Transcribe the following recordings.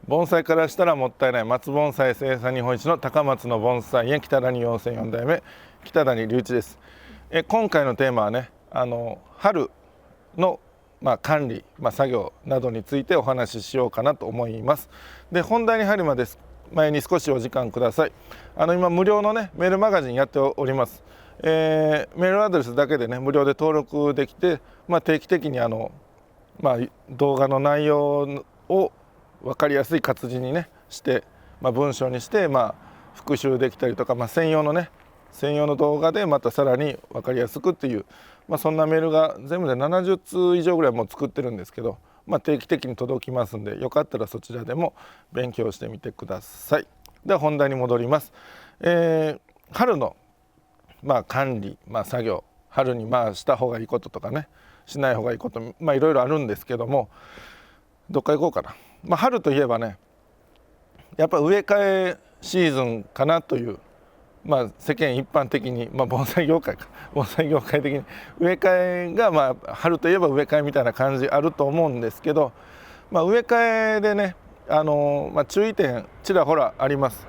盆栽からしたらもったいない松盆栽生産日本一の高松の盆栽園北谷養成4代目北谷隆一です。今回のテーマはね、春の管理、作業などについてお話ししようかなと思います。で、本題に入るまで前に少しお時間ください。今無料のねメールマガジンやっております。メールアドレスだけでね無料で登録できて、定期的に動画の内容を分かりやすい活字にねして、文章にして復習できたりとか、専用の動画でまたさらに分かりやすくっていう、そんなメールが全部で70通以上ぐらいもう作ってるんですけど、定期的に届きますんで、よかったらそちらでも勉強してみてください。では本題に戻ります。春の管理、作業、春にした方がいいこととかねしない方がいいこと、いろいろあるんですけども、どっか行こうかな。春といえばねやっぱ植え替えシーズンかなという、世間一般的に、盆栽業界的に植え替えが春といえば植え替えみたいな感じあると思うんですけど、植え替えでね注意点ちらほらあります。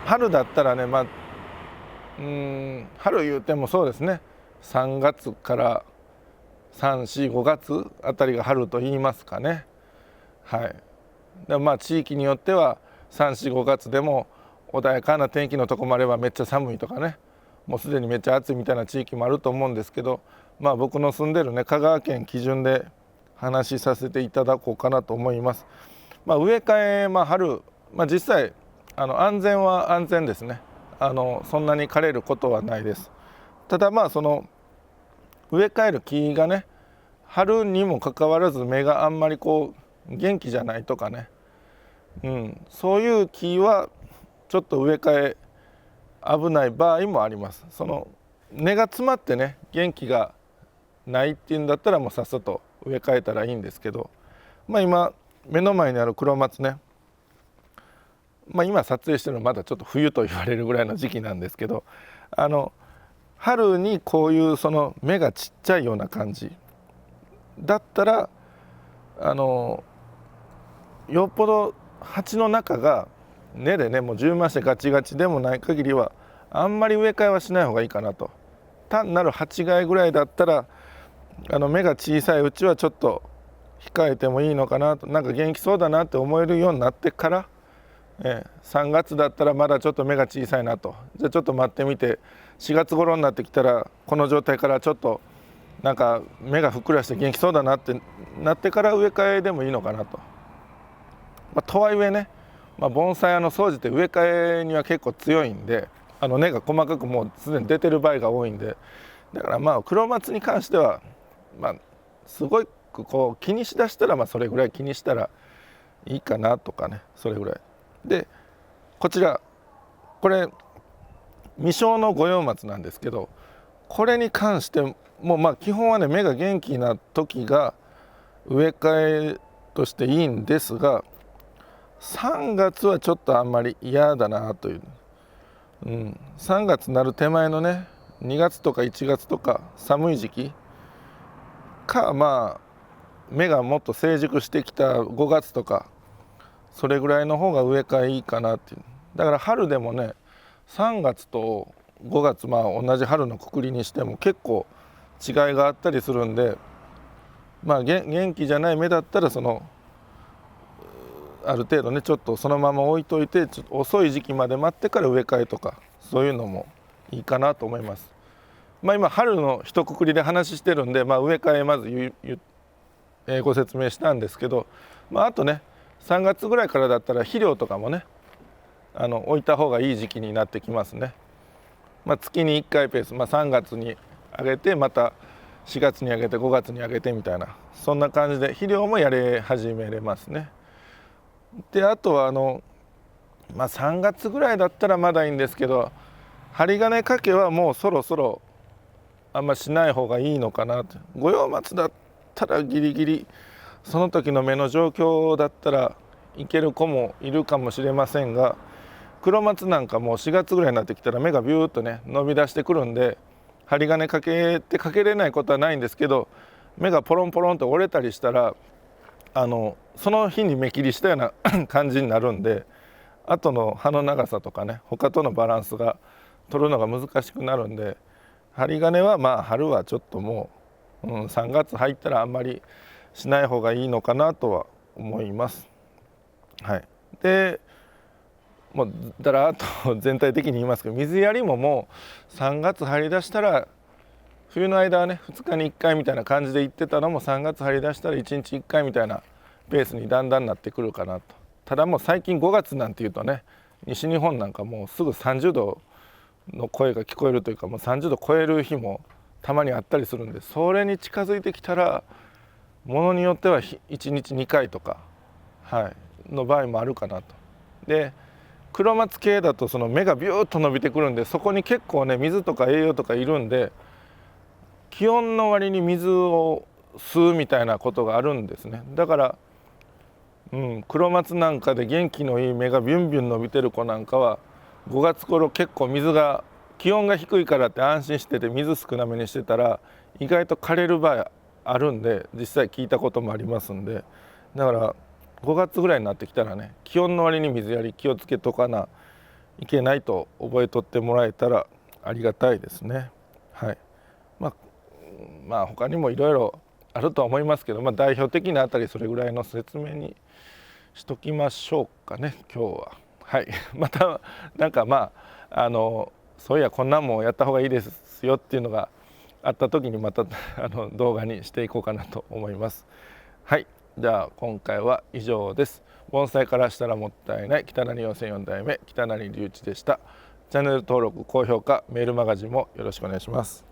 春だったらね春言うてもそうですね、3月から3、4、5月あたりが春と言いますかね。はい。で地域によっては3、4、5月でも穏やかな天気のとこもあればめっちゃ寒いとかね、もうすでにめっちゃ暑いみたいな地域もあると思うんですけど、僕の住んでるね香川県基準で話しさせていただこうかなと思います。植え替え、春、実際安全は安全ですね。そんなに枯れることはないです。ただその植え替える木がね春にもかかわらず芽があんまり元気じゃないとかね、そういう木はちょっと植え替え危ない場合もあります。その根が詰まってね元気がないっていうんだったらもうさっさと植え替えたらいいんですけど、今目の前にある黒松ね、今撮影してるのまだちょっと冬と言われるぐらいの時期なんですけど、春にこういうその芽がちっちゃいような感じだったらよっぽど鉢の中が根でねもう充満してガチガチでもない限りはあんまり植え替えはしない方がいいかなと。単なる鉢替えぐらいだったら芽が小さいうちはちょっと控えてもいいのかなと、なんか元気そうだなって思えるようになってから、3月だったらまだちょっと芽が小さいなと、じゃあちょっと待ってみて4月頃になってきたらこの状態からちょっとなんか芽がふっくらして元気そうだなってなってから植え替えでもいいのかなと。とはいえね、盆栽総じて植え替えには結構強いんで、根が細かくもうすでに出てる場合が多いんで、だから黒松に関してはすごく気にしだしたらそれぐらい気にしたらいいかなとかね、それぐらいで、こちらこれ未生の五葉松なんですけど、これに関しても基本はね芽が元気な時が植え替えとしていいんですが、3月はちょっとあんまり嫌だなという、3月になる手前のね2月とか1月とか寒い時期か芽がもっと成熟してきた5月とかそれぐらいの方が植え替えいいかなっていう。だから春でもね3月と5月同じ春のくくりにしても結構違いがあったりするんで、元気じゃない芽だったらある程度ねちょっとそのまま置いといてちょっと遅い時期まで待ってから植え替えとかそういうのもいいかなと思います。今春の一括りで話してるんで、植え替えまずご説明したんですけど、あとね3月ぐらいからだったら肥料とかもね置いた方がいい時期になってきますね。月に1回ペース、3月にあげてまた4月にあげて5月にあげてみたいな、そんな感じで肥料もやり始めれますね。であとは3月ぐらいだったらまだいいんですけど、針金かけはもうそろそろあんましない方がいいのかなと。五葉松だったらギリギリその時の芽の状況だったらいける子もいるかもしれませんが、黒松なんかもう4月ぐらいになってきたら芽がビューッとね伸び出してくるんで、針金かけれないことはないんですけど、芽がポロンポロンと折れたりしたらその日に目切りしたような感じになるんで、後の葉の長さとかね他とのバランスが取るのが難しくなるんで、針金はまあ春はちょっともう、3月入ったらあんまりしない方がいいのかなとは思います。はい、でもうだらっと全体的に言いますけど、水やりももう3月入りだしたら、冬の間はね2日に1回みたいな感じで行ってたのも3月入りだしたら1日1回みたいなペースにだんだんなってくるかなと。ただもう最近5月なんていうとね、西日本なんかもうすぐ30度の声が聞こえるというか、もう30度超える日もたまにあったりするんで、それに近づいてきたらものによっては1日2回とか、はい、の場合もあるかなと。で黒松系だとその芽がビューッと伸びてくるんで、そこに結構ね水とか栄養とかいるんで、気温の割に水を吸うみたいなことがあるんですね。だから、黒松なんかで元気のいい芽がビュンビュン伸びてる子なんかは5月頃結構水が気温が低いからって安心してて水少なめにしてたら意外と枯れる場合あるんで、実際聞いたこともありますんで、だから5月ぐらいになってきたらね、気温の割に水やり気をつけとかないけないと覚えとってもらえたらありがたいですね。はい、まあ他にもいろいろあるとは思いますけど、代表的なあたりそれぐらいの説明にしときましょうかね今日は。はい、またなんかそういやこんなんもやった方がいいですよっていうのがあった時にまた動画にしていこうかなと思います。はい、じゃあ今回は以上です。盆栽からしたらもったいない北成養成4代目北成隆一でした。チャンネル登録高評価メールマガジンもよろしくお願いします。